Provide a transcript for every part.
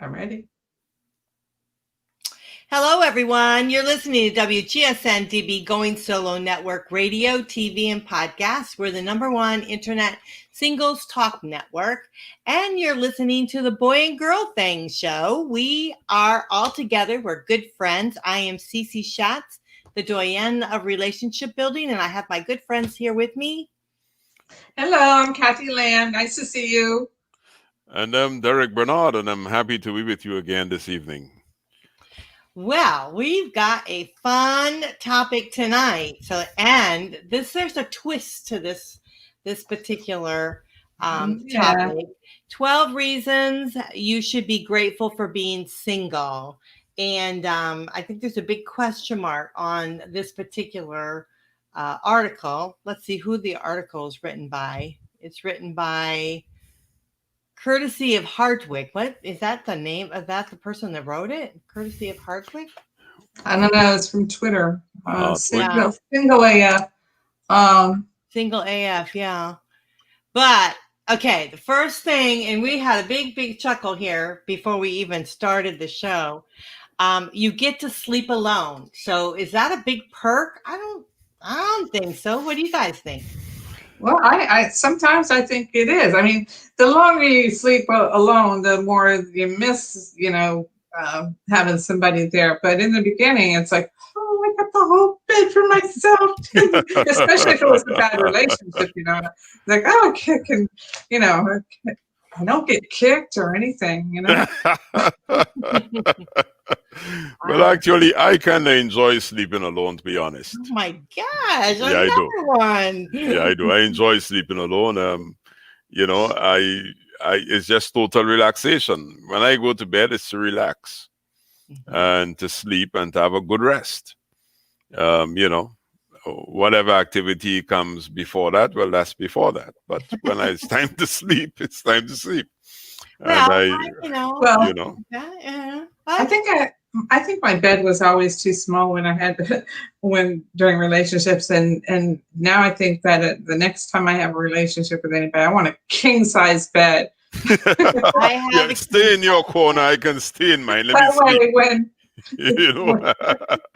I'm ready. Hello, everyone. You're listening to WGSN-DB Going Solo Network Radio, TV, and podcast. We're the #1 internet singles talk network. And you're listening to the Boy and Girl Thing show. We are all together. We're good friends. I am Cece Schatz, the doyenne of relationship building, and I have my good friends here with me. Hello, I'm Kathy Lamb. Nice to see you. And I'm Derek Bernard, and I'm happy to be with you again this evening. Well, we've got a fun topic tonight. And there's a twist to this particular topic. 12 reasons you should be grateful for being single. And I think there's a big question mark on this particular article. Let's see who the article is written by. It's written by Courtesy of Hardwick. What is that the name of that? The person that wrote it? Courtesy of Hardwick? I don't know. It's from Twitter. Single AF. Single AF, yeah. But okay, the first thing, and we had a big chuckle here before we even started the show. You get to sleep alone. So is that a big perk? I don't think so. What do you guys think? Well, I sometimes I think it is. I mean, the longer you sleep alone, the more you miss, having somebody there. But in the beginning, it's like, oh, I got the whole bed for myself. Especially if it was a bad relationship, like, oh, I don't get kicked or anything, Well, actually, I kind of enjoy sleeping alone, to be honest. Oh my gosh! Yeah, I do. One. Yeah, I do. I enjoy sleeping alone. It's just total relaxation. When I go to bed, it's to relax and to sleep and to have a good rest. Whatever activity comes before that, well, that's before that. But when it's time to sleep, it's time to sleep. Well, I think my bed was always too small when during relationships, and now I think that the next time I have a relationship with anybody, I want a king size bed. Stay in your corner. I can stay in mine. Let me sleep.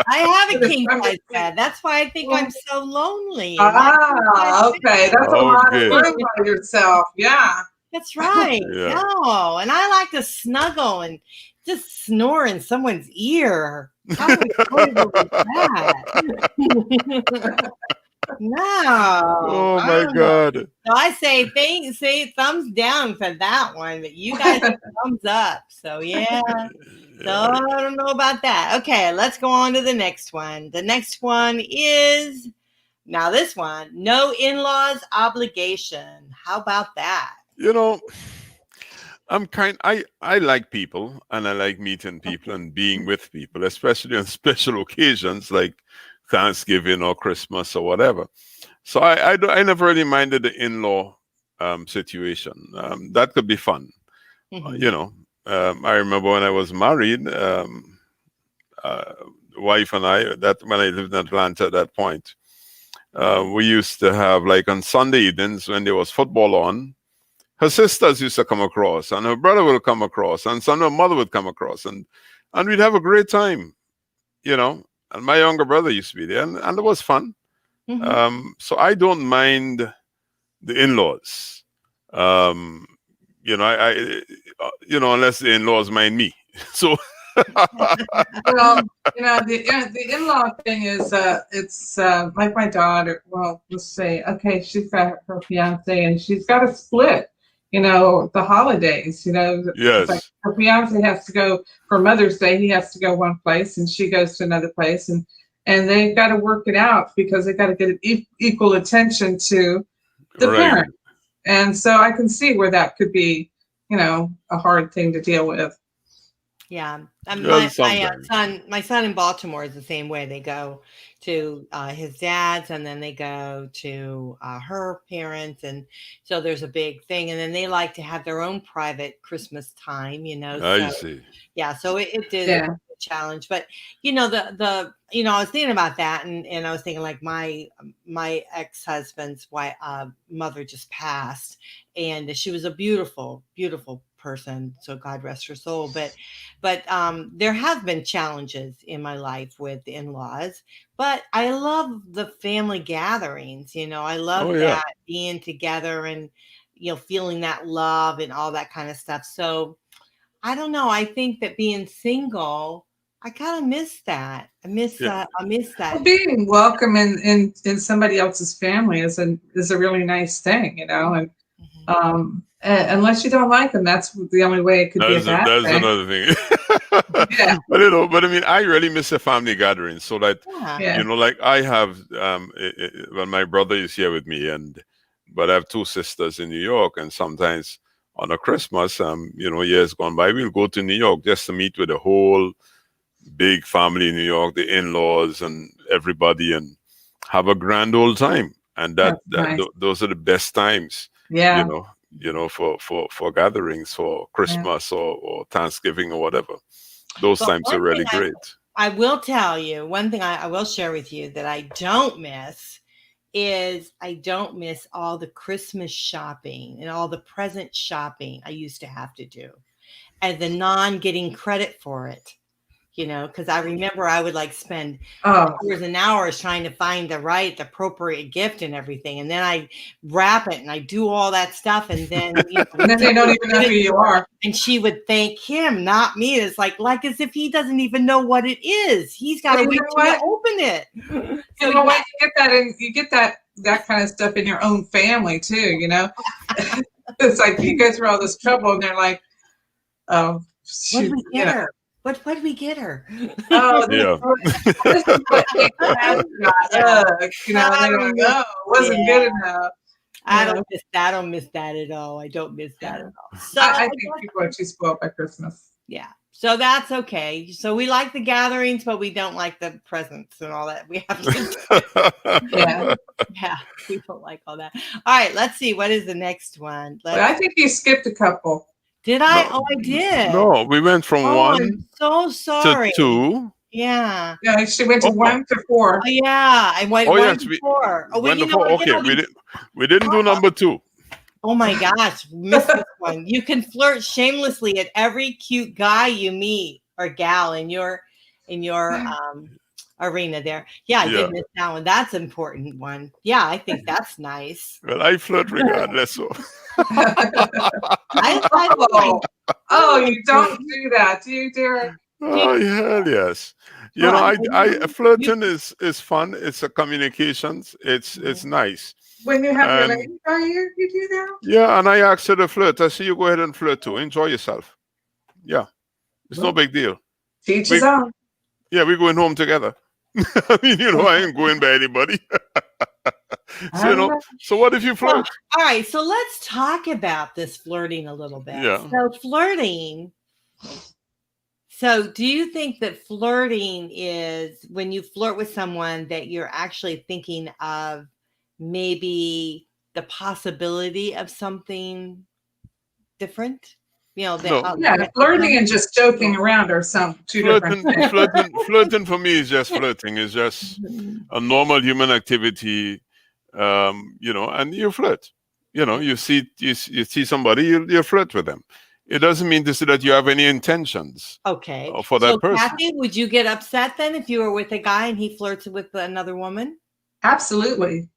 I have a king size bed. That's why I think I'm so lonely. Okay, that's a lot of room by yourself. Yeah. That's right. Yeah. No, and I like to snuggle and just snore in someone's ear. How enjoyable is that? No. Oh my God. So I say thumbs down for that one, but you guys thumbs up. So yeah. So I don't know about that. Okay, let's go on to the next one. The next one is now this one, no in-laws obligation. How about that? I like people, and I like meeting people and being with people, especially on special occasions like Thanksgiving or Christmas or whatever. So I never really minded the in-law situation. That could be fun. Mm-hmm. I remember when I was married, wife and I, that when I lived in Atlanta at that point, we used to have, like, on Sunday evenings when there was football on, her sisters used to come across, and her brother would come across, and some her mother would come across, and we'd have a great time, And my younger brother used to be there, and it was fun. Mm-hmm. So I don't mind the in-laws. Unless the in-laws mind me. So. Well, the in-law thing is, it's like my daughter. Well, let's say, okay, she's got her fiance, and she's got to split. The holidays. Yes. It's like her fiance has to go for Mother's Day. He has to go one place, and she goes to another place, and they've got to work it out because they got to get equal attention to the parent. And so I can see where that could be, a hard thing to deal with. Yeah, my son in Baltimore is the same way. They go to his dad's, and then they go to her parents, and so there's a big thing. And then they like to have their own private Christmas time, I see. Yeah, so it is a challenge, but the I was thinking about that, and I was thinking, like, my ex-husband's wife, mother just passed, and she was a beautiful person, so God rest her soul. But there have been challenges in my life with the in-laws, but I love the family gatherings. I love Oh yeah. that being together and feeling that love and all that kind of stuff. So I don't know. I think that being single, I kind of miss that. I miss Yeah. I miss Well, that. being welcome in somebody else's family is a really nice thing, and Mhm. unless you don't like them, that's the only way it could be a bad That's thing. another thing. Yeah, But I mean, I really miss the family gatherings. So that Yeah. yeah, like I have, well, my brother is here with me, but I have two sisters in New York, and sometimes on a Christmas, years gone by, we'll go to New York just to meet with the whole big family in New York, the in-laws and everybody, and have a grand old time. And that's nice. those are the best times, you Yeah, know, for gatherings, for yeah. Christmas or Thanksgiving or whatever. Those But times are one thing really great. I will tell you, one thing I will share with you that I don't miss is I don't miss all the Christmas shopping and all the present shopping I used to have to do, and the non getting credit for it. Because I remember I would like spend Oh, hours and hours trying to find the appropriate gift and everything, and then I wrap it and I do all that stuff, and then and then they don't even know who you are. and she would thank him, not me. It's like as if he doesn't even know what it is. He's got to Well, you wait know till you what? open it. You know what? You get that you get that kind of stuff in your own family too. It's like you go through all this trouble, and they're like, "Oh, What did shoot," we get her? What did we get her? "Oh, Yeah. this is what Aunt Cass got." And they're like, "Oh, it wasn't good enough." I Yeah. don't miss that at all. I don't miss that at all. So I think people are too spoiled by Christmas. yeah. So that's okay. So we like the gatherings, but we don't like the presents and all that. We have to Yeah. yeah, we don't like all that. All right, let's see. What is the next one? But I think you skipped a couple. Did I? No, Oh, I did. no, we went from Oh, one I'm so to sorry. two. Yeah. Yeah, she went to Oh, 1 to 4. Oh, yeah. I went oh one yes, to we four. Oh, well, went you to know four. what? Okay, we didn't do number two. Oh my gosh, missed this one. You can flirt shamelessly at every cute guy you meet or gal in your arena there. Yeah, I Yeah. did miss that one. That's an important one. Yeah, I think that's nice. Well, I flirt regardless. So. I don't mind. Oh, you don't do that, do you, Derek? Oh hell yes. Oh, I flirting is fun. It's a communications. It's nice. When you have your And lady by you do that? yeah, and I asked her to flirt. I said, you go ahead and flirt too. Enjoy yourself. Yeah, it's no big deal. Teach We his own. yeah, we're going home together. I mean, I ain't going by anybody. So what if you well, flirt? all right, so let's talk about this flirting a little bit. Yeah. So flirting. So do you think that flirting is when you flirt with someone that you're actually thinking of maybe the possibility of something different? No. Yeah, flirting and just joking around are two different things. Flirting for me is just flirting. It's just a normal human activity. And you flirt. You see somebody, you flirt with them. It doesn't mean to say that you have any intentions. Okay. For that person. Kathy, would you get upset then if you were with a guy and he flirts with another woman? Absolutely.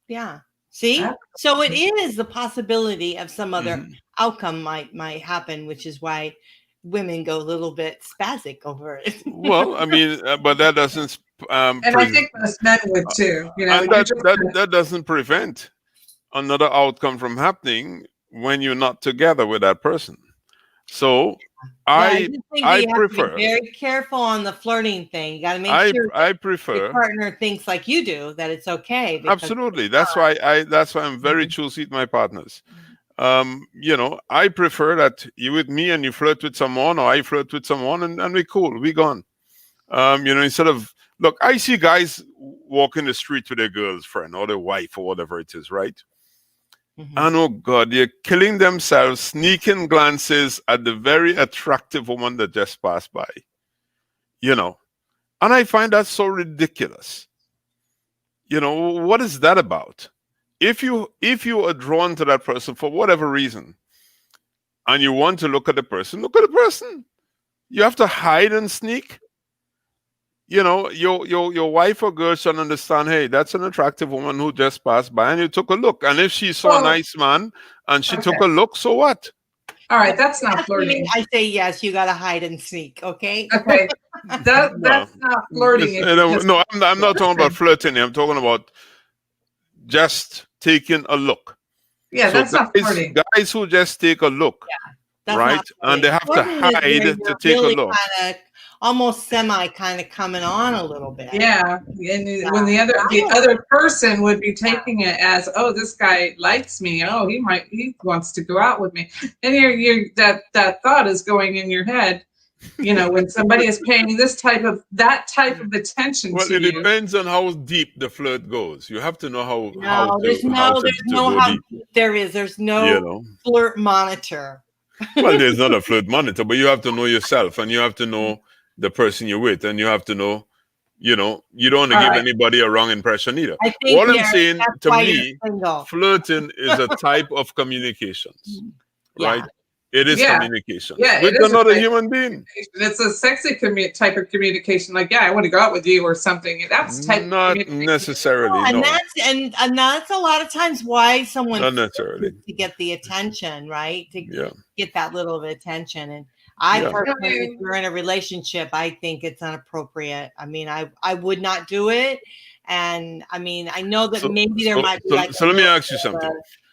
Yeah. See? So it is the possibility of some other outcome might happen, which is why women go a little bit spastic over it. Well, I mean, but that doesn't. And I think most men would too. And that doesn't prevent another outcome from happening when you're not together with that person. So I prefer. To be very careful on the flirting thing. You got to make sure I prefer your partner thinks like you do, that it's okay. Absolutely. That's why I'm very choosy with my partners. I prefer that you with me and you flirt with someone, or I flirt with someone, and we're cool. We're gone. Instead of look, I see guys walking the street with their girlfriend or their wife or whatever it is, right? And oh God, they're killing themselves, sneaking glances at the very attractive woman that just passed by. And I find that so ridiculous. What is that about? If you are drawn to that person for whatever reason, and you want to look at the person, look at the person. You have to hide and sneak. You know, your wife or girl should understand, hey, that's an attractive woman who just passed by and you took a look. And if she saw a nice man and she took a look, so what? All right, that's not flirting. I say yes, you got to hide and sneak, okay? Okay, that's not flirting. No, I'm not talking about flirting. I'm talking about just taking a look. Yeah, so that's not flirting. Guys who just take a look, right? And they have to hide to take a look. Almost semi kind of coming on a little bit. Yeah, and when the other person would be taking it as, oh, this guy likes me. Oh, he wants to go out with me. And that thought is going in your head. You know, when somebody is paying that type of attention to you. Well, it depends on how deep the flirt goes. You have to know how There's no flirt monitor. Well, there's not a flirt monitor, but you have to know yourself, and you have to know the person you're with, and you have to know, you don't want to give anybody a wrong impression either. All I'm saying, to me, flirting is a type of communications, right? It is communication with another human being. It's a sexy type of communication, like, I want to go out with you or something. That's type not of necessarily. And that's a lot of times why someone not necessarily to get the attention, right? To get that little bit of attention. And I personally, if we're in a relationship, I think it's inappropriate. I mean, I would not do it. And I mean, I know that maybe there might be so let me ask you something.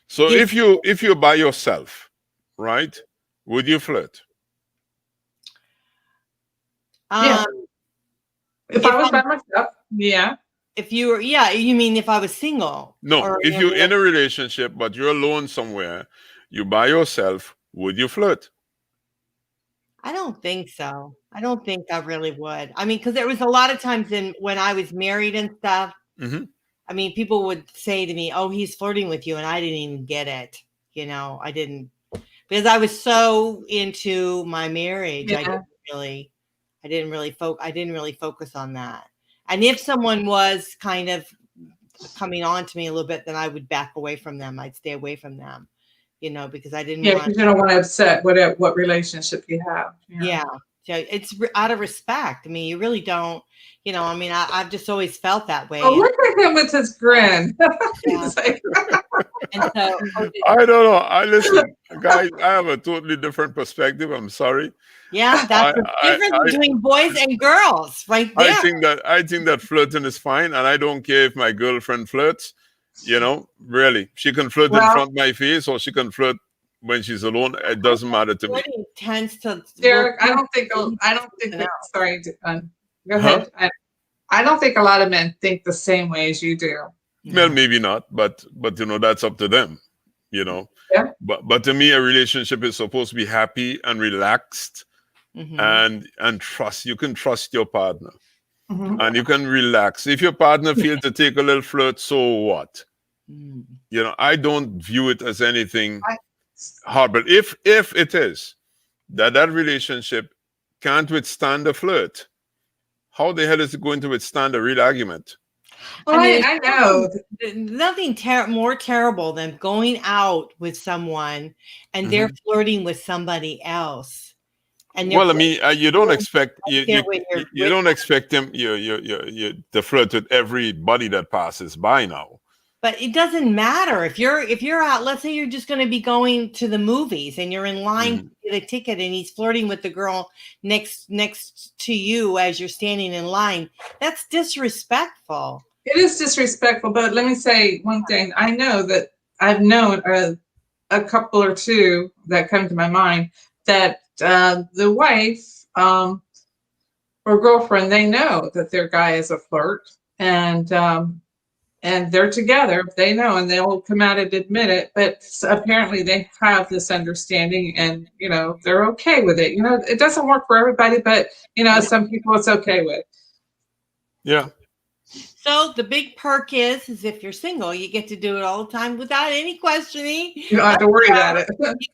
So if you're by yourself, right, would you flirt? If I was by myself, yeah. If you were, you mean if I was single? No, if you're in a relationship but you're alone somewhere, you by yourself, would you flirt? I don't think so. I don't think I really would. I mean, because there was a lot of times when I was married and stuff. Mm-hmm. I mean, people would say to me, "Oh, he's flirting with you," and I didn't even get it. You know, I didn't, because I was so into my marriage. I didn't really focus on that. And if someone was kind of coming on to me a little bit, then I would back away from them. I'd stay away from them. You know, because I didn't want. Because you don't want to upset what relationship you have. Yeah. So it's out of respect. I mean, you really don't. You know, I mean, I've just always felt that way. Oh, look at him with his grin. And so, I don't know. Listen, guys, I have a totally different perspective. I'm sorry. Yeah, that's the difference between boys and girls, right there. I think that flirting is fine, and I don't care if my girlfriend flirts. You know, really, she can flirt in front of my face, or she can flirt when she's alone. It doesn't matter to me. Tends to Derek, I don't think. Sorry, go ahead. I don't think a lot of men think the same way as you do. Well, maybe not, but you know, that's up to them. You know. Yeah. But to me, a relationship is supposed to be happy and relaxed, and trust. You can trust your partner. And you can relax. If your partner feels to take a little flirt, so what? You know, I don't view it as anything horrible. If it is that relationship can't withstand a flirt, how the hell is it going to withstand a real argument? Well, I know. Nothing more terrible than going out with someone and they're flirting with somebody else. And well, I mean, you don't expect you don't expect them to flirt with everybody that passes by now. But it doesn't matter if you're out. Let's say you're just going to be going to the movies and you're in line to get a ticket, and he's flirting with the girl next to you as you're standing in line. That's disrespectful. It is disrespectful. But let me say one thing. I know that I've known a couple or two that come to my mind that. The wife or girlfriend, they know that their guy is a flirt, and they're together. They know, and they'll come out and admit it. But apparently, they have this understanding, and you know, they're okay with it. You know, it doesn't work for everybody, but you know, some people it's okay with. Yeah. So the big perk is if you're single, you get to do it all the time without any questioning. You don't have to worry about it.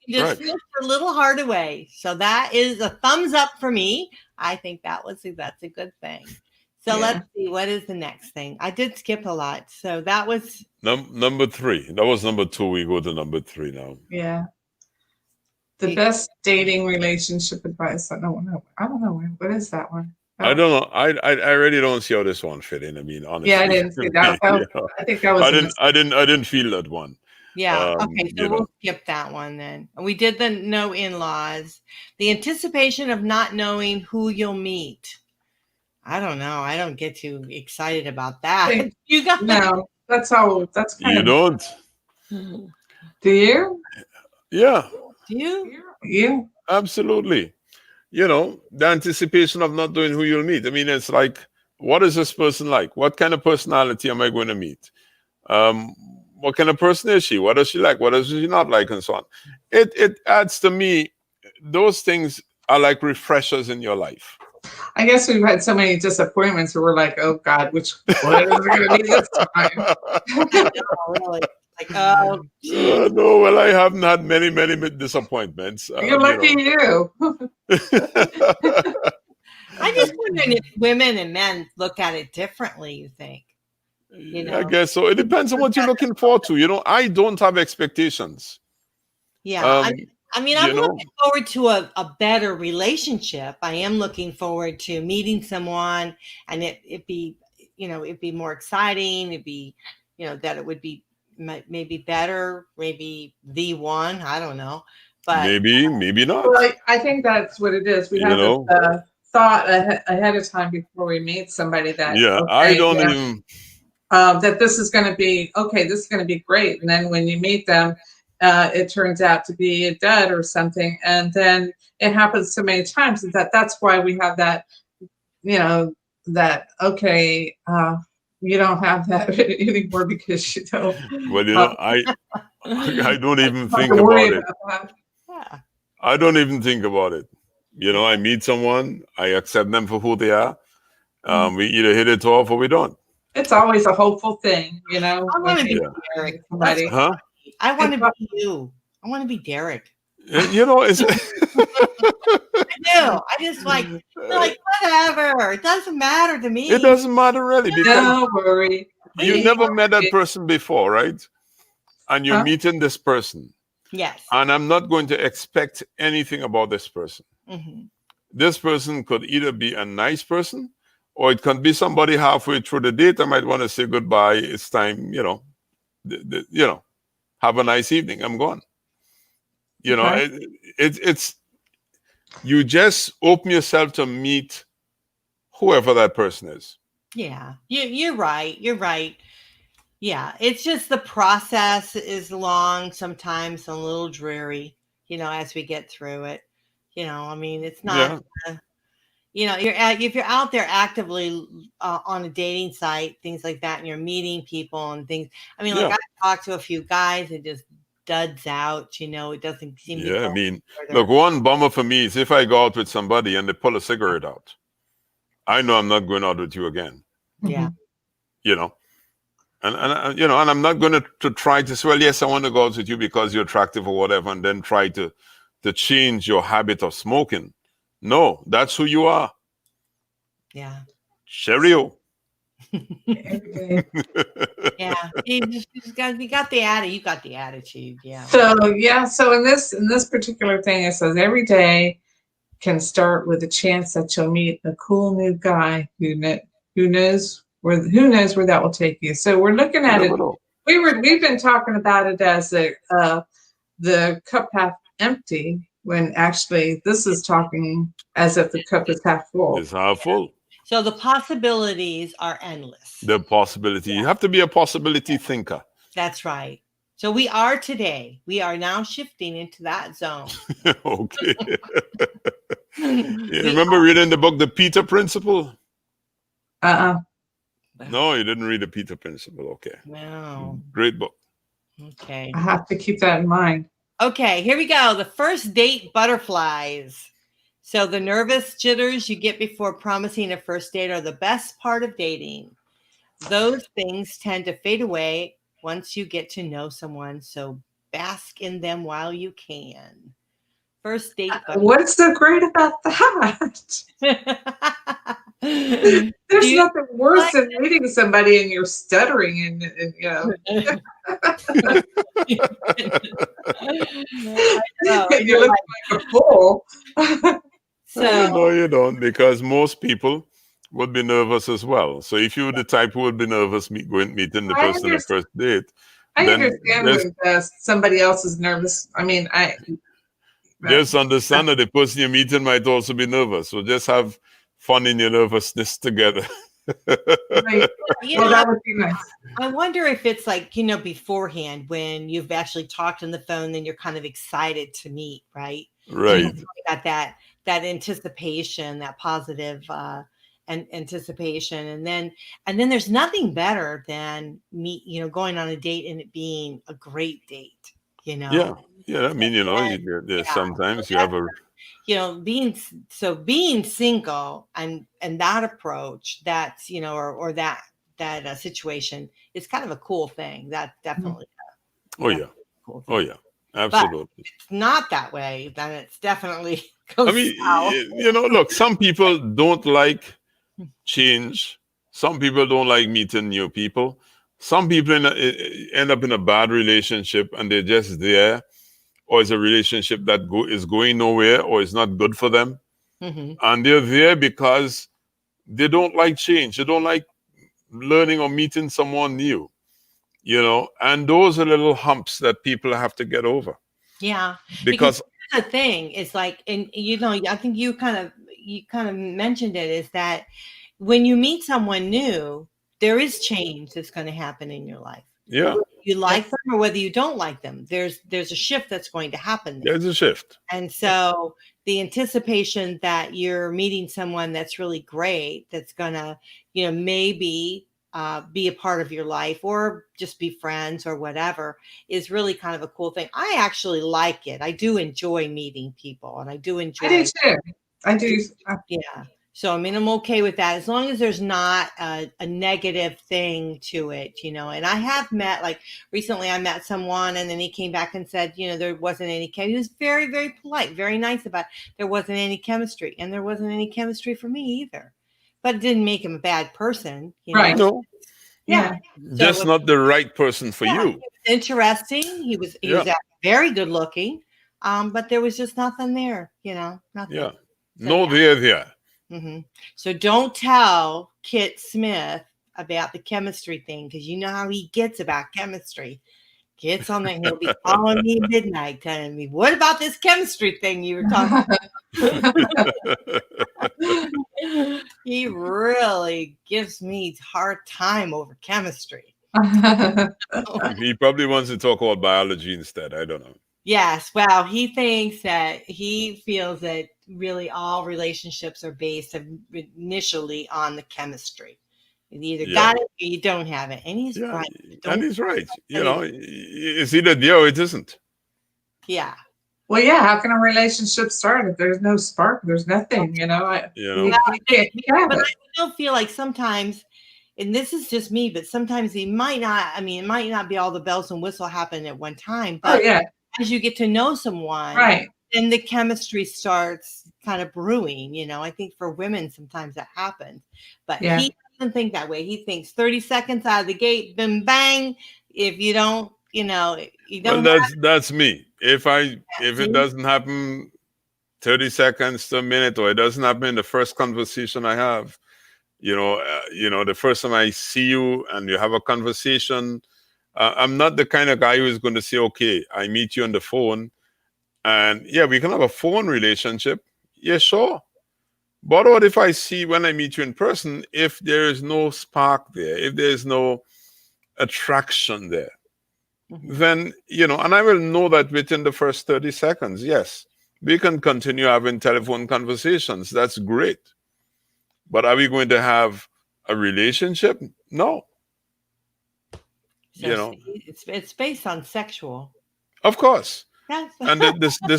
You can just flirt a little hard away. So that is a thumbs up for me. I think that's a good thing. So let's see, what is the next thing? I did skip a lot. So that was number 3. That was number 2. We go to number 3 now. Yeah. The best dating relationship advice. I don't know. What is that one? I don't know. I really don't see how this one fit in. I mean, honestly. Yeah, I didn't see that. I think that was. I didn't feel that one. Yeah. Okay. So we'll skip that one then. We did the no in-laws. The anticipation of not knowing who you'll meet. I don't know. I don't get too excited about that. You got no. That's all. That's kind you of. Don't. Do you? Yeah. Do you? Yeah. Absolutely. The anticipation of not knowing who you'll meet. I mean, it's like, what is this person like? What kind of personality am I going to meet? What kind of person is she? What does she like? What does she not like? And so on. It adds to me, those things are like refreshers in your life. I guess we've had so many disappointments where we're like, oh God, what is it going to be this time? Really. Like, oh, no, well, I haven't had many disappointments. You're lucky you. I just wonder if women and men look at it differently, you think? I guess so. It depends on what you're looking forward to. I don't have expectations. Yeah. I'm looking forward to a better relationship. I am looking forward to meeting someone and it'd be more exciting. It'd be, that it would be maybe better, maybe the one, I don't know. But maybe not. Well, I think that's what it is. We have this thought ahead of time before we meet somebody that I don't even that this is going to be okay. This is going to be great, and then when you meet them, it turns out to be a dud or something, and then it happens so many times that's why we have that, that okay. You don't have that anymore because you don't. Well, I don't even think about it. I don't even think about it. I meet someone, I accept them for who they are. We either hit it off or we don't. It's always a hopeful thing, I want to be Derek. I want to be you. I want to be Derek. It's. I do. I just like whatever. It doesn't matter to me. It doesn't matter really because don't worry. You never met that person before, right? And you're meeting this person. Yes. And I'm not going to expect anything about this person. Mm-hmm. This person could either be a nice person or it can be somebody halfway through the date. I might want to say goodbye. It's time, have a nice evening. I'm gone. It's you just open yourself to meet whoever that person is. Yeah, you're right. You're right. Yeah, it's just the process is long, sometimes a little dreary, as we get through it. It's not, if you're out there actively on a dating site, things like that, and you're meeting people and things. I talked to a few guys and just duds out, it doesn't seem to go look, one bummer for me is if I go out with somebody and they pull a cigarette out, I know I'm not going out with you again. Yeah. And I'm not going to try to say, well, yes, I want to go out with you because you're attractive or whatever, and then try to change your habit of smoking. No, that's who you are. Yeah. Cheerio. Yeah, you got the attitude. You got the attitude. Yeah. So in this particular thing, it says every day can start with a chance that you'll meet a cool new guy who knows where that will take you. So we're looking at it. We've been talking about it as the cup half empty, when actually this is talking as if the cup is half full. It's half full. So the possibilities are endless. The possibility. You have to be a possibility thinker. That's right. So we are today. We are now shifting into that zone. Okay. You remember reading the book, The Peter Principle? No, you didn't read The Peter Principle. Okay. No. Great book. Okay. I have to keep that in mind. Okay, here we go. The first date butterflies. So the nervous jitters you get before promising a first date are the best part of dating. Those things tend to fade away once you get to know someone. So bask in them while you can. First date butterflies. What's so great about that? There's Do you nothing worse than meeting somebody and you're stuttering and you know, I know. and you You're look like, like a fool. so No, you don't, because most people would be nervous as well. So if you're the type who would be nervous meeting the I person the understand. first date, I then understand when somebody else is nervous. I mean, but, just understand that the person you're meeting might also be nervous. So just have fun in your nervousness together. right. you Well, know, that would be nice. I wonder if it's like, beforehand when you've actually talked on the phone, then you're kind of excited to meet, right? Right. You got that anticipation, that positive anticipation, and then there's nothing better than going on a date and it being a great date. Yeah. Yeah. I mean, there's sometimes you have a being single and that approach, that's or that situation is kind of a cool thing. That definitely oh yeah. cool thing. Oh yeah. Absolutely. But if it's not that way, then it's definitely I goes mean, south. look, some people don't like change. Some people don't like meeting new people. Some people end up in a bad relationship and they're just there, or it's a relationship that is going nowhere, or it's not good for them. Mhm. And they're there because they don't like change. They don't like learning or meeting someone new, and those are little humps that people have to get over. Yeah, Because here's the thing is like, and I think you kind of mentioned it, is that when you meet someone new, there is change that's going to happen in your life. yeah, Whether you like them or whether you don't like them, there's a shift that's going to happen there. there's a shift. And so the anticipation that you're meeting someone that's really great, that's gonna, maybe be a part of your life or just be friends or whatever, is really kind of a cool thing. I actually like it. I do enjoy meeting people, and I do enjoy. I do too. I do. Yeah. So, I mean, I'm okay with that as long as there's not a negative thing to it, and I have met, like recently I met someone and then he came back and said, there wasn't any he was very, very polite, very nice about it. There wasn't any chemistry, and there wasn't any chemistry for me either, but it didn't make him a bad person, Right. No, Yeah. just not the right person for you. He was interesting. He was very good looking. But there was just nothing there, nothing. Yeah. So, No, there. Mm-hmm. So don't tell Kit Smith about the chemistry thing, because you know how he gets about chemistry. Gets on he'll be calling me at midnight telling me, what about this chemistry thing you were talking about? He really gives me a hard time over chemistry. He probably wants to talk about biology instead. I don't know. Yes. Well, he feels that really all relationships are based initially on the chemistry. You either got it or you don't have it. And he's right. And he's right. It's either there or it isn't. Yeah. Well, yeah. How can a relationship start if there's no spark? There's nothing, But I still feel like sometimes, and this is just me, but sometimes it might not be all the bells and whistles happen at one time. But as you get to know someone, right, then the chemistry starts kind of brewing. I think for women sometimes that happens, but he doesn't think that way. He thinks 30 seconds out of the gate, bim bang. If you don't, you don't. Well, that's me. If it doesn't happen 30 seconds to a minute, or it doesn't happen in the first conversation I have, the first time I see you and you have a conversation, I'm not the kind of guy who is going to say, okay, I meet you on the phone and we can have a phone relationship. Yeah, sure. But what if I see when I meet you in person, if there is no spark there, if there's no attraction there, then, and I will know that within the first 30 seconds, yes, we can continue having telephone conversations. That's great. But are we going to have a relationship? No. So it's based on sexual. Of course. Yes. And the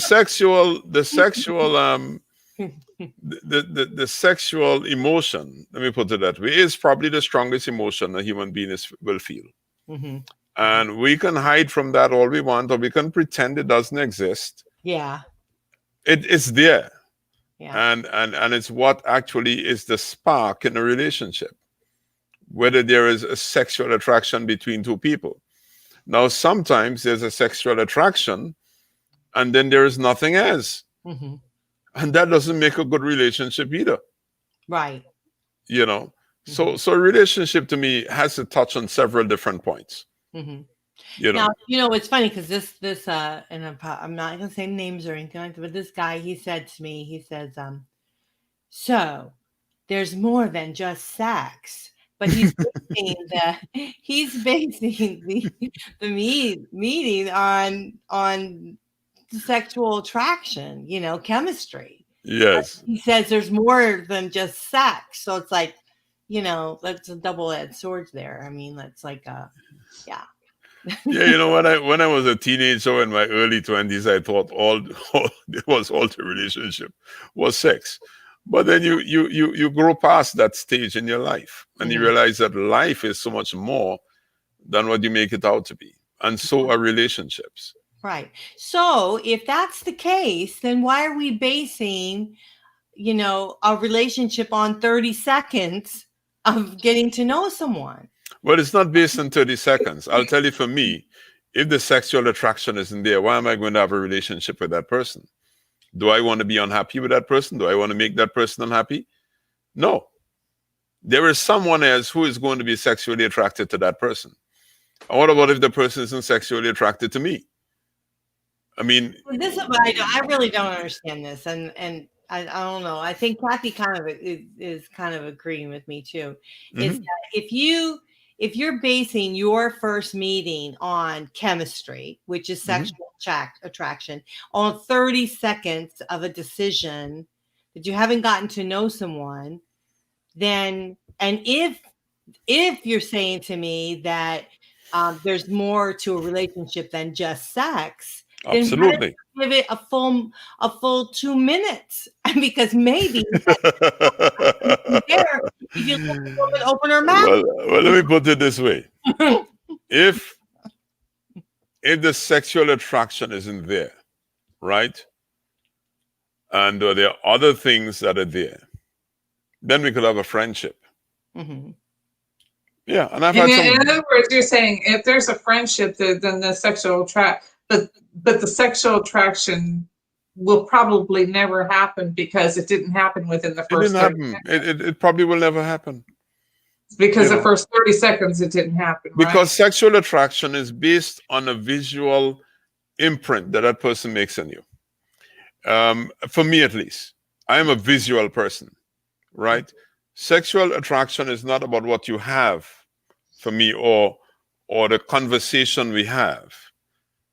sexual emotion, let me put it that way, is probably the strongest emotion a human being will feel. Mm-hmm. And we can hide from that all we want, or we can pretend it doesn't exist. Yeah. It's there. Yeah. And it's what actually is the spark in a relationship, whether there is a sexual attraction between two people. Now, sometimes there's a sexual attraction and then there is nothing else. Mm-hmm. And that doesn't make a good relationship either. Right. You know, Mm-hmm. so a relationship to me has to touch on several different points. Mm-hmm. You know, Now, it's funny because this and I'm not gonna say names or anything like that, but this guy, he said to me, he says, so there's more than just sex, but he's basing the meeting on sexual attraction, chemistry. yes. He says there's more than just sex, so it's like, that's a double-edged sword there. I mean, that's like yeah. Yeah, you know, when I was a teenager in my early 20s, I thought all it was all the relationship was sex. But then you grow past that stage in your life and you Mhm. realize that life is so much more than what you make it out to be. And so are relationships. Right. So if that's the case, then why are we basing, a relationship on 30 seconds of getting to know someone? Well, it's not based on 30 seconds. I'll tell you, for me, if the sexual attraction isn't there, why am I going to have a relationship with that person? Do I want to be unhappy with that person? Do I want to make that person unhappy? No. There is someone else who is going to be sexually attracted to that person. And what about if the person isn't sexually attracted to me? I mean, This is what I really don't understand this, and I don't know. I think Kathy kind of is kind of agreeing with me too. Is mhm, that if you're basing your first meeting on chemistry, which is mhm. sexual attraction, on 30 seconds of a decision that you haven't gotten to know someone, then and if you're saying to me that there's more to a relationship than just sex, then why don't Absolutely. you give it a full 2 minutes? Because maybe there, if you let the woman open her mouth. Well, let me put it this way. If the sexual attraction isn't there, right? And there are other things that are there, then we could have a friendship. Mhm. Yeah, and I've And had in some. other words, you're saying if there's a friendship, then the sexual but the sexual attraction will probably never happen because it didn't happen within the It didn't first 30 happen. seconds. It probably will never happen. Because You the know, first 30 seconds it didn't happen, right? because sexual attraction is based on a visual imprint that person makes on you. For me, at least, I am a visual person, right? Sexual attraction is not about what you have for me, or the conversation we have.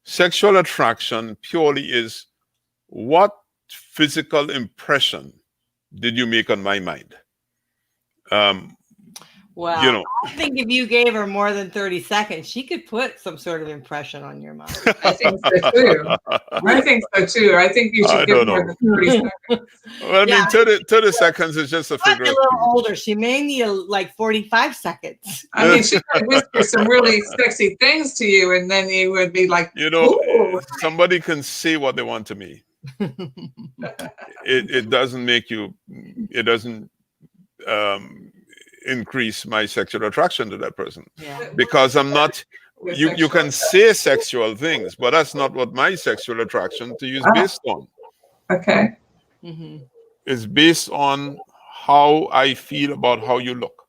Sexual attraction purely is what physical impression did you make on my mind? Um, you Well, know, I think if you gave her more than 30 seconds, she could put some sort of impression on your mind. I think so too. I think so too. I think you I should give don't more know. than 30 seconds. Well, I Yeah, mean, 30 seconds is just a she might figure be a of little speech. older. She may need like 45 seconds. I mean, she could whisper some really sexy things to you, and then you would be like, You know, "Ooh." somebody can say what they want to me. It doesn't make you. It doesn't increase my sexual attraction to that person, Yeah. because I'm not. With You sexual can say sexual things, but that's not what my sexual attraction to you is Oh, based on. okay. Mm-hmm. It's based on how I feel about how you look.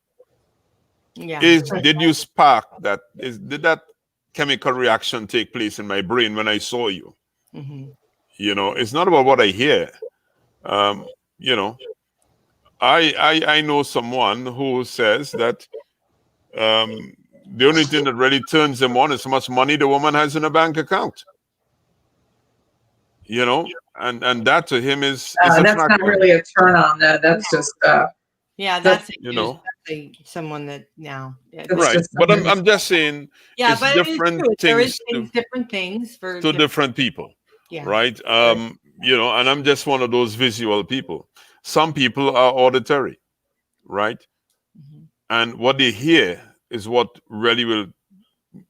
Yeah. Did you spark that? Did that chemical reaction take place in my brain when I saw you? Mm-hmm. You know, it's not about what I hear. You know, I know someone who says that the only thing that really turns them on is how much money the woman has in a bank account. You know, and that to him is That's not attractive. really a turn on. That's just Yeah, that's You know, someone that now. Yeah, right? just But somebody. I'm just saying yeah, it's but it's different true. There is things different things for to different people, yeah. right? You know, and I'm just one of those visual people. Some people are auditory, right? Mhm. And what they hear is what really will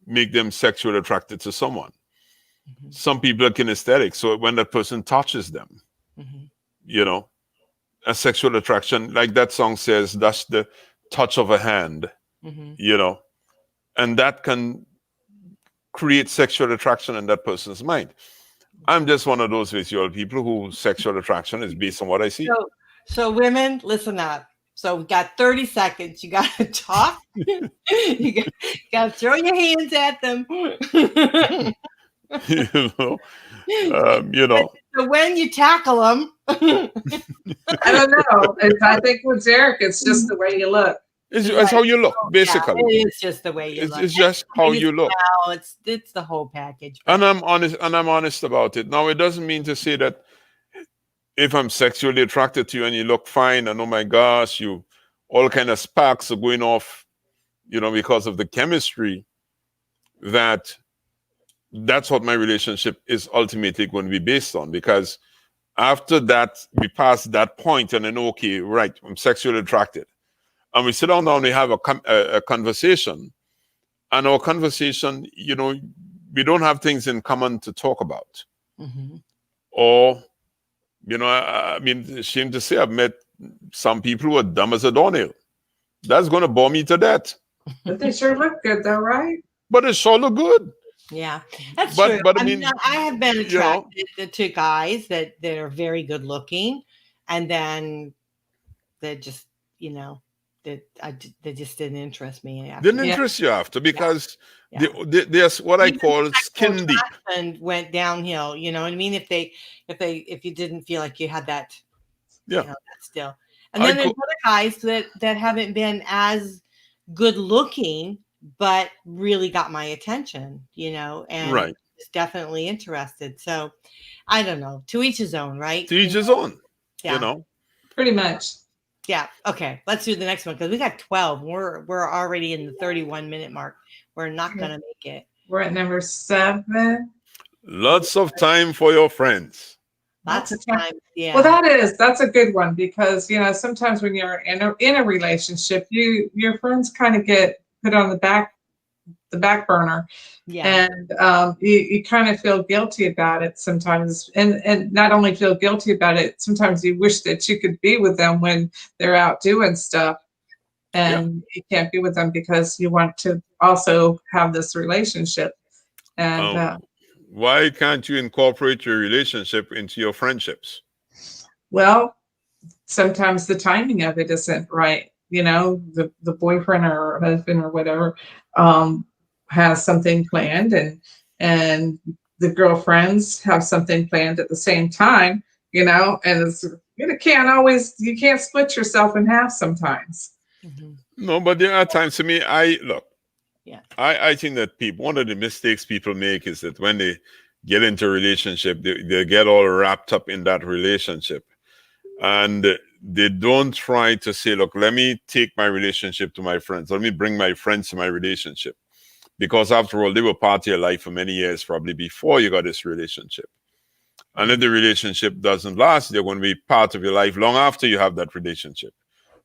make them sexually attracted to someone. Mhm. Some people are kinesthetic, so when that person touches them, Mhm. you know, a sexual attraction, like that song says, that's the touch of a hand, you know, and that can create sexual attraction in that person's mind. I'm just one of those visual people whose sexual attraction is based on what I see. So women, listen up. So we got 30 seconds. You got to talk. you got to throw your hands at them. You know. So when you tackle them, I don't know. I think with Derek, it's just the way you look. It's how you look, basically. Yeah, it's just the way you look. It's just how you look. It's the whole package. And I'm honest about it. Now, it doesn't mean to say that if I'm sexually attracted to you and you look fine, and oh my gosh, all kind of sparks are going off, you know, because of the chemistry, that's what my relationship is ultimately going to be based on. Because after that, we pass that point and then, okay, right, I'm sexually attracted. And we sit down and we have a conversation. And our conversation, you know, we don't have things in common to talk about. Or, you know, I mean, shame to say, I've met some people who are dumb as a doornail. That's going to bore me to death. But they sure look good, though, right? But it sure look good. Yeah, that's true. But I mean, I have been attracted to guys that are very good looking, and then they just, you know, they just didn't interest me. Didn't interest you after, because there's what I call skin deep. And went downhill. You know what I mean? If you didn't feel like you had that, you know, that still. And then there's other guys that haven't been as good looking, but really got my attention, you know, and right. definitely interested. So I don't know. To each his own, right? To each his own. Yeah. You know. Pretty much. Yeah. Okay. Let's do the next one, because we got 12. We're already in the 31-minute mark. We're not gonna make it. We're at number 7. Lots of time for your friends. Lots of time. Yeah. Well, that's a good one, because, you know, sometimes when you're in a relationship, your friends kind of get put on the back burner. Yeah. And you kind of feel guilty about it sometimes, and not only feel guilty about it, sometimes you wish that you could be with them when they're out doing stuff, and you can't be with them because you want to also have this relationship. And why can't you incorporate your relationship into your friendships? Well, sometimes the timing of it isn't right. You know, the boyfriend or husband or whatever has something planned, and the girlfriends have something planned at the same time, you know, and you can't split yourself in half sometimes. No, but there are times, to me, I think that one of the mistakes people make is that when they get into a relationship, they get all wrapped up in that relationship, and they don't try to say, look, let me take my relationship to my friends. Let me bring my friends to my relationship. Because after all, they were part of your life for many years, probably before you got this relationship. And if the relationship doesn't last, they're going to be part of your life long after you have that relationship,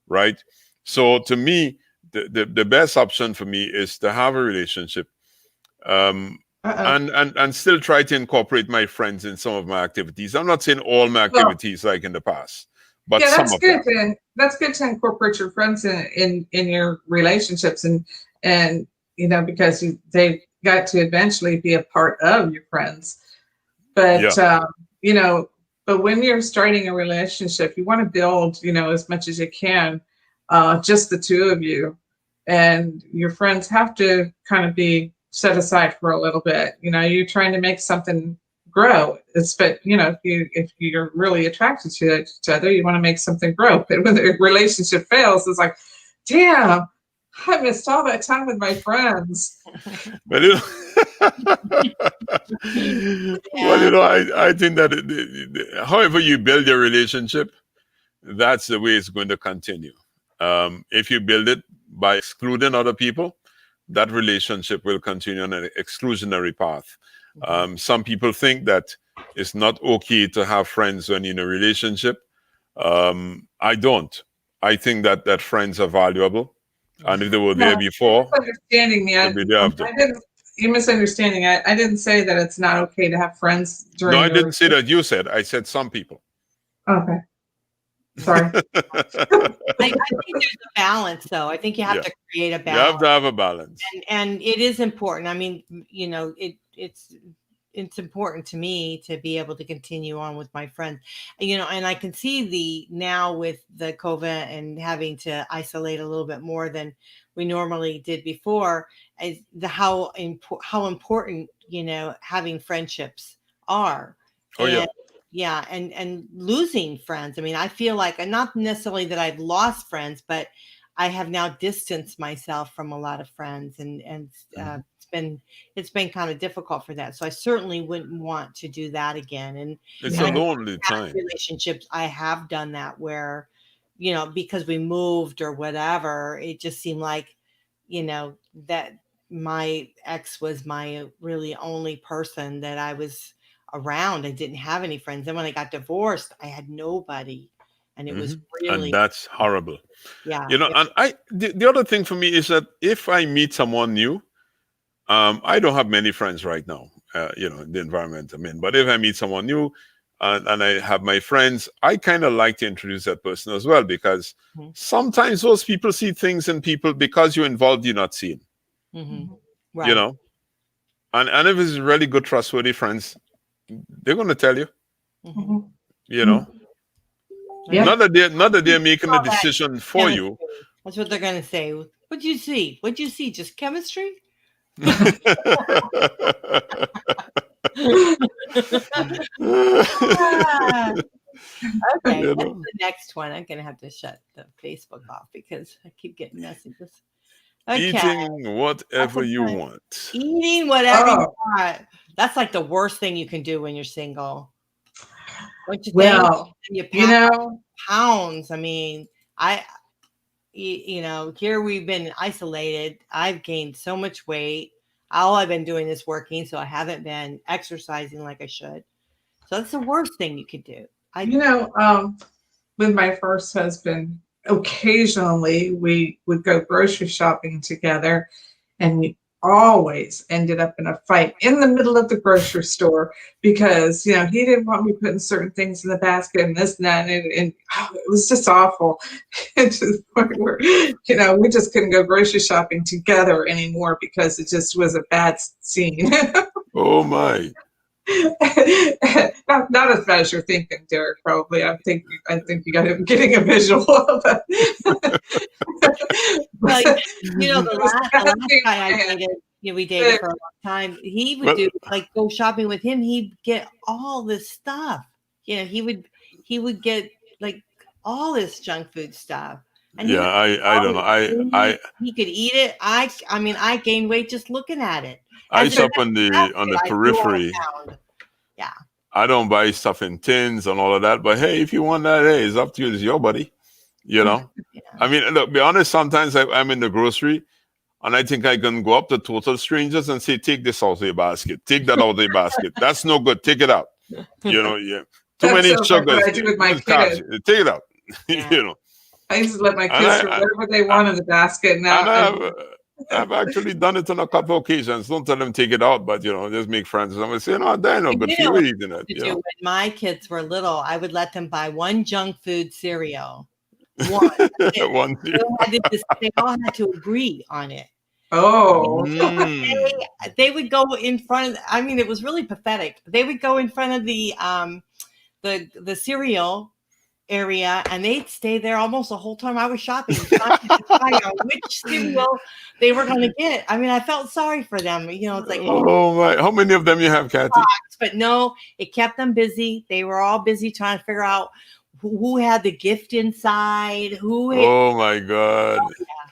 right? So to me, the best option for me is to have a relationship and still try to incorporate my friends in some of my activities. I'm not saying all my activities like in the past, but some of them. That's good to incorporate your friends in your relationships, and you know, because they've got to eventually be a part of your friends. But you know, but when you're starting a relationship, you want to build, you know, as much as you can, just the two of you, and your friends have to kind of be set aside for a little bit. You know, you're trying to make something grow. But you know, if you're really attracted to each other, you want to make something grow. But when the relationship fails, it's like, damn, I missed all that time with my friends. But you know, well, you know, I think that however you build your relationship, that's the way it's going to continue. If you build it by excluding other people, that relationship will continue on an exclusionary path. Some people think that it's not okay to have friends when you're in a relationship. I don't. I think that friends are valuable. And if they were there before, you're misunderstanding me. You're misunderstanding. I didn't say that it's not okay to have friends during. No, I didn't say that. You said. I said some people. Okay. Sorry. I think there's a balance, though. I think you have Yeah. to create a You have balance, to have a balance. and it is important. I mean, you know, it's important to me to be able to continue on with my friends, you know, and I can see now with the COVID and having to isolate a little bit more than we normally did before, is how important, you know, having friendships are. Oh yeah. And yeah, and losing friends. I mean, I feel like, and not necessarily that I've lost friends, but I have now distanced myself from a lot of friends, and it's been kind of difficult for that. So I certainly wouldn't want to do that again. It's And a I lonely have time. relationships, I have done that where, you know, because we moved or whatever, it just seemed like, you know, that my ex was my really only person that I was around. I didn't have any friends. Then when I got divorced, I had nobody. And it was And really, that's horrible. yeah. You know, and the other thing for me is that if I meet someone new, I don't have many friends right now, you know, in the environment I'm in. But if I meet someone new and I have my friends, I kind of like to introduce that person as well, because Mhm. sometimes those people see things in people because you're involved, you're not seeing, Right. you know. And if it's really good, trustworthy friends, they're going to tell you, Mhm. you know. Yeah. Not that they're making the All that decision for you. chemistry. That's what they're going to say. What'd you see? What'd you see? Just chemistry? Ah, okay, You what's know, the next one? I'm going to have to shut the Facebook off because I keep getting messages. Okay, eating whatever you one. want. Eating whatever you Oh, want. That's like the worst thing you can do when you're single. Don't you think? well, And you you pack know, pounds. I mean, you know, here we've been isolated. I've gained so much weight. All I've been doing is working, so I haven't been exercising like I should. So that's the worst thing you could do. you know, with my first husband, occasionally we would go grocery shopping together, and we always ended up in a fight in the middle of the grocery store because, you know, he didn't want me putting certain things in the basket and this and that, and oh, it was just awful. To the point where, you know, we just couldn't go grocery shopping together anymore because it just was a bad scene. Oh my. Not as bad as you're thinking, Derek. Probably, I think you got him getting a visual of it. Well, It you know, the was last bad guy I thing, dated, you know, we dated man. for a long time. He would Well, do like go shopping with him. He'd get all this stuff. You know, he would get like all this junk food stuff, and he yeah, would I don't know. he could eat it. I mean, I gained weight just looking at it. I As soon as shop on I the I threw on periphery. a pound. Yeah. I don't buy stuff in tins and all of that. But hey, if you want that, hey, it's up to you. It's your buddy. You know. Yeah. I mean, look. Be honest. Sometimes I'm in the grocery, and I think I can go up to total strangers and say, "Take this out of your basket. Take that out of your basket. That's no good. Take it out." You know. Yeah. Too That many sounds like what sugars. I do with my Just carbs. kids. Take it out. Yeah. You know. I used to let my And kids throw whatever they want in the basket. and Now, I've actually done it on a couple of occasions. Don't tell them take it out, but you know, just make friends. I'm gonna say, no, they're no And good you for know you what I eating it. used to You do know. when my kids were little? I would let them buy one junk food cereal. One. One They all had they all had to agree on it. oh, They would go in front of, I mean, it was really pathetic. They would go in front of the cereal area, and they'd stay there almost the whole time I was shopping, trying to decide on which cereal they were going to get. I mean, I felt sorry for them. You know, it's like, oh, Oh my! How many of them you have, Kathy? but no, it kept them busy. They were all busy trying to figure out who had the gift inside, who had, Oh my God!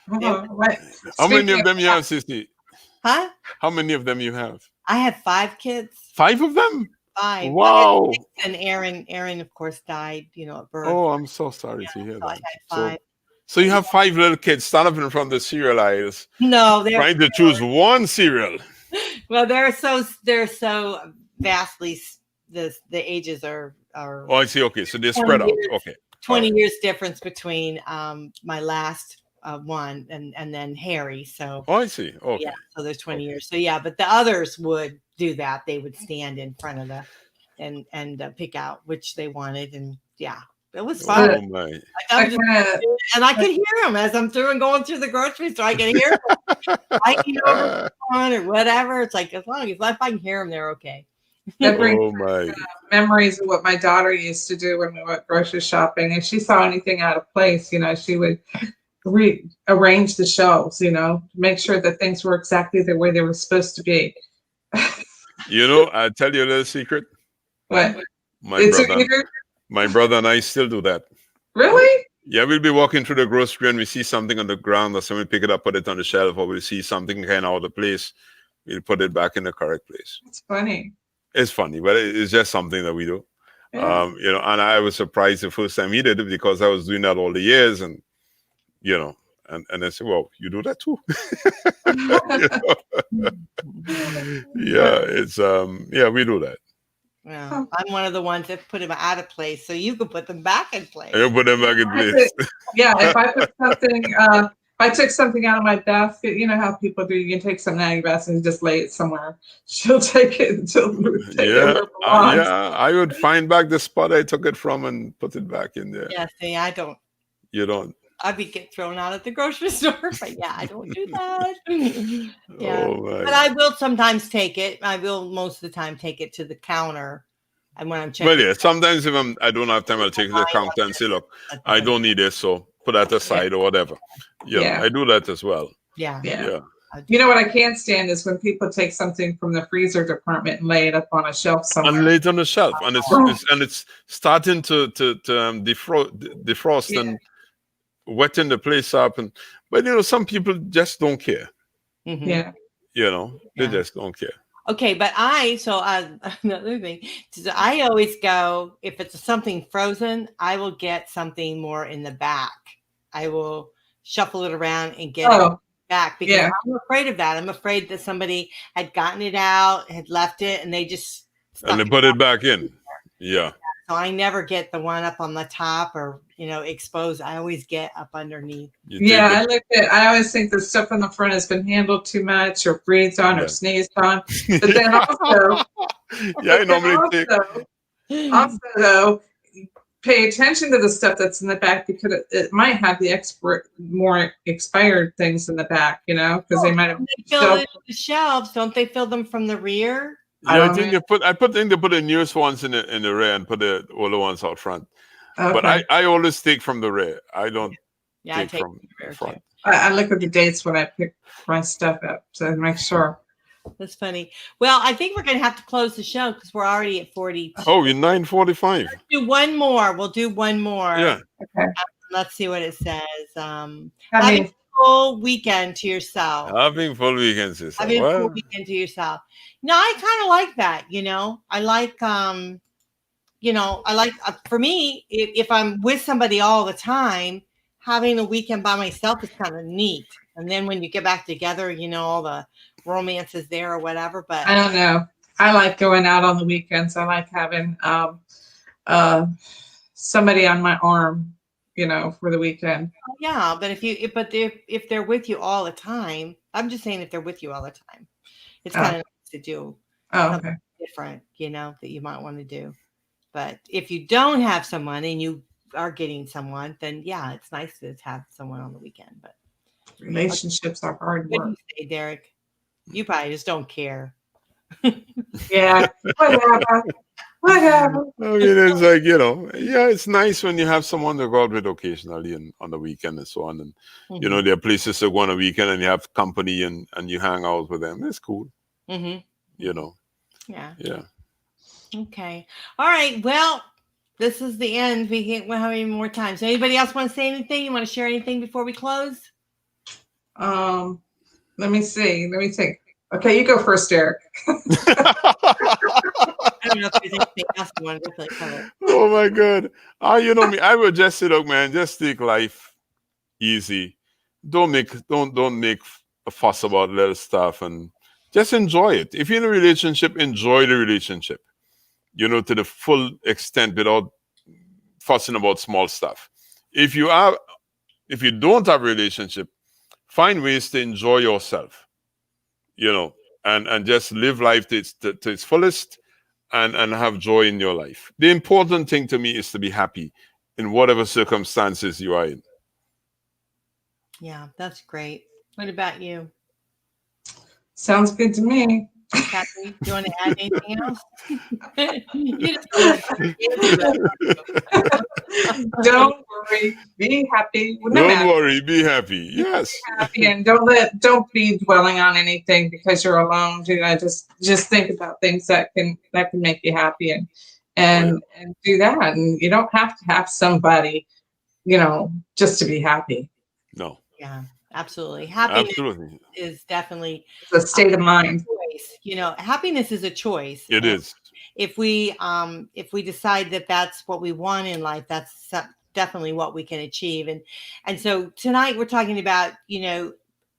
what? How many Speaking of of them you have, Sissy? huh? How many of them you have? I had 5 kids. 5 of them? 5. Wow! And Aaron, of course, died, you know, at birth. Oh, I'm so sorry to hear So I that. had So, 5. so you have 5 little kids stand up in front of the cereal aisles, No, they're trying to choose one cereal. well, they're so vastly the ages are Oh, I see. Okay, so they 20 spread out. years, Okay. 20 All right. years difference between my last one and then Harry. So Oh, I see. Okay. yeah, so there's 20 Okay. years. So yeah, but the others would do that. They would stand in front of the and pick out which they wanted, and yeah. It was fun. Oh my! And I could hear him as I'm going through the grocery store. I can hear him biting over the phone or whatever. It's like as long as if I can hear them, they're okay. That brings Oh my! memories of what my daughter used to do when we went grocery shopping. If she saw anything out of place, she would rearrange the shelves, make sure that things were exactly the way they were supposed to be. I'll tell you a little secret. What? My brother and I still do that. Really? Yeah, we'll be walking through the grocery and we see something on the ground or somebody pick it up, put it on the shelf, or we'll see something kind of out of place. We'll put it back in the correct place. It's funny. It's funny, but it's just something that we do. Yeah. And I was surprised the first time he did it because I was doing that all the years and I said, well, you do that too. Yeah, we do that. Well, I'm one of the ones that put them out of place, so you can put them back in place. You put them back in place. Yeah, if I put something, if I took something out of my basket, you know how people do. You can take something out of your basket and just lay it somewhere. She'll take it until it where it belongs. I would find back the spot I took it from and put it back in there. Yeah, see, I don't. You don't. I'd get thrown out at the grocery store, but yeah, I don't do that. Yeah, but I will sometimes take it. I will most of the time take it to the counter, and when I'm checking. Well, yeah, sometimes if I don't have time, I'll take it to the counter and say, look, I don't need this, so put that aside or whatever. I do that as well. Yeah. You know what I can't stand is when people take something from the freezer department and lay it up on a shelf somewhere. And lay it on the shelf, and it's starting to defrost and wetting the place up, but some people just don't care. Mm-hmm. Yeah. They just don't care. Okay, but another thing, I always go, if it's something frozen, I will get something more in the back. I will shuffle it around and get it back because I'm afraid of that. I'm afraid that somebody had gotten it out, had left it, and they just put it back in. Yeah. So I never get the one up on the top or, exposed. I always get up underneath. I always think the stuff on the front has been handled too much or breathed on or sneezed on. But then also, I normally also though, pay attention to the stuff that's in the back because it might have the more expired things in the back, because they might have fill in the shelves. Don't they fill them from the rear? Yeah, I think they put the newest ones in the rear and put the older ones out front. Okay. But I always take from the rear. I don't take from the front. I look at the dates when I pick my stuff up to make sure. That's funny. Well, I think we're going to have to close the show because we're already at 40. Oh, you're 9:45. Let's do one more. We'll do one more. Yeah. Okay. Let's see what it says. Having full weekend to yourself. Having full weekends to yourself. Having a full weekend to yourself. No, I kind of like that. I like, for me, if I'm with somebody all the time, having a weekend by myself is kind of neat. And then when you get back together, all the romance is there or whatever. But I don't know. I like going out on the weekends. I like having somebody on my arm, for the weekend. Yeah, but if they're with you all the time, I'm just saying if they're with you all the time, it's kind of nice to do something different, that you might want to do. But if you don't have someone and you are getting someone, then yeah, it's nice to have someone on the weekend. But relationships are hard work. What do you say, Derek? You probably just don't care. Yeah, whatever. I mean, it's like, it's nice when you have someone to go out with occasionally and on the weekend and so on. And, there are places to go on a weekend and you have company and you hang out with them. It's cool. Mm-hmm. Yeah. Okay. All right. Well, this is the end. We don't have any more time. So anybody else want to say anything? You want to share anything before we close? Let me see. Let me think. Okay, you go first, Derek. I don't know if there's anything else you want to cover. Oh my God. You know me. I would just say, look, man, just take life easy. Don't make a fuss about little stuff and just enjoy it. If you're in a relationship, enjoy the relationship. To the full extent without fussing about small stuff. If you don't have a relationship, find ways to enjoy yourself, and just live life to its fullest and have joy in your life. The important thing to me is to be happy in whatever circumstances you are in. Yeah, that's great. What about you, Sounds good to me. Kathy? Do you want to add anything else? You just don't Don't worry, be happy. No Don't matter. worry, be happy. Yes. Happy, and don't be dwelling on anything because you're alone. You know, just think about things that can make you happy, and do that. And you don't have to have somebody, you know, just to be happy. No. Yeah, absolutely. Happiness Absolutely. is definitely It's a state of mind. choice. You know, happiness is a choice. It is. If we decide that that's what we want in life, that's definitely what we can achieve. And so tonight we're talking about, you know,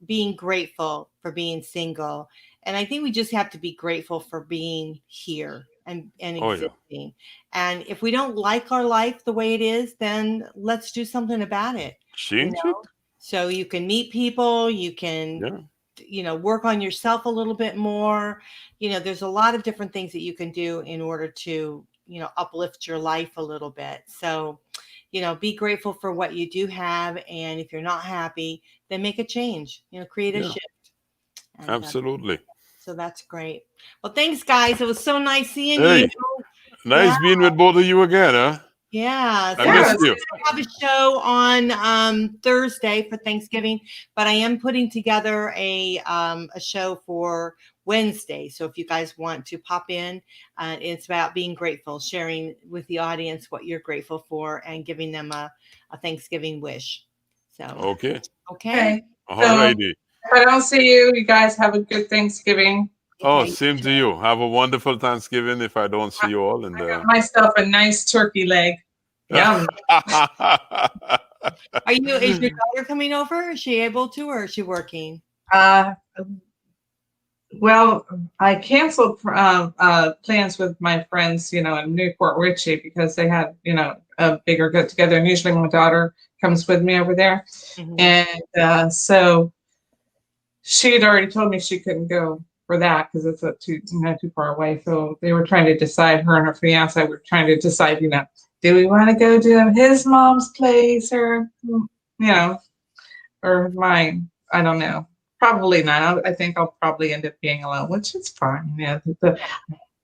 being grateful for being single. And I think we just have to be grateful for being here and existing. And if we don't like our life the way it is, then let's do something about it. Change it. So you can meet people, you can, you know, work on yourself a little bit more. You know, there's a lot of different things that you can do in order to, you know, uplift your life a little bit. So, you know, be grateful for what you do have. And if you're not happy, then make a change, you know, create a shift. And, absolutely. So that's great. Well, thanks, guys. It was so nice seeing you. Nice being with both of you again, huh? Yeah, so I missed you. I have a show on Thursday for Thanksgiving, but I am putting together a show for Wednesday. So if you guys want to pop in, it's about being grateful, sharing with the audience what you're grateful for, and giving them a Thanksgiving wish. So Okay. All righty. If I don't see you, you guys have a good Thanksgiving. Oh, same to you. Have a wonderful Thanksgiving if I don't see you all. And I got myself a nice turkey leg. Yum. Is your daughter coming over? Is she able to, or is she working? Well, I canceled plans with my friends, you know, in Newport Richey because they had, you know, a bigger get together. And usually my daughter comes with me over there. And so she had already told me she couldn't go for that because it's too far away. So they were trying to decide, her and her fiance were trying to decide, you know, do we want to go to his mom's place or, you know, or mine? I don't know. Probably not. I think I'll probably end up being alone, which is fine. Yeah. But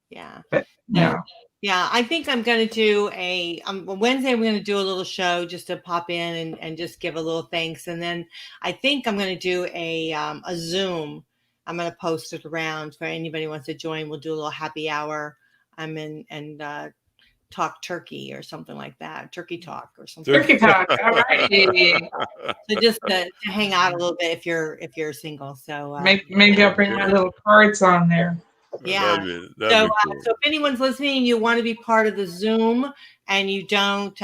yeah. Yeah, I think I'm going to do Wednesday. I'm going to do a little show just to pop in and just give a little thanks. And then I think I'm going to do a Zoom. I'm going to post it around for anybody who wants to join. We'll do a little happy hour. I'm in and talk turkey or something like that. Turkey talk or something. Turkey talk. All right. So just to hang out a little bit if you're single. So maybe I'll bring my little cards on there. Yeah. That'd So, be cool. so if anyone's listening and you want to be part of the Zoom and you don't,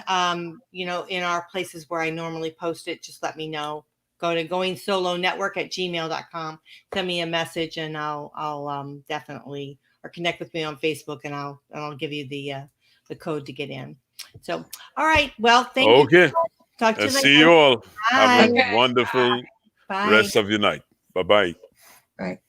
you know, in our places where I normally post it, just let me know. Go to goingsolonetwork@gmail.com. Send me a message and I'll definitely, or connect with me on Facebook and I'll give you the code to get in. So, all right. Well, thank you. Okay. Talk to you later. See you all. Bye. Have a wonderful Bye. rest of your night. Bye-bye. Bye.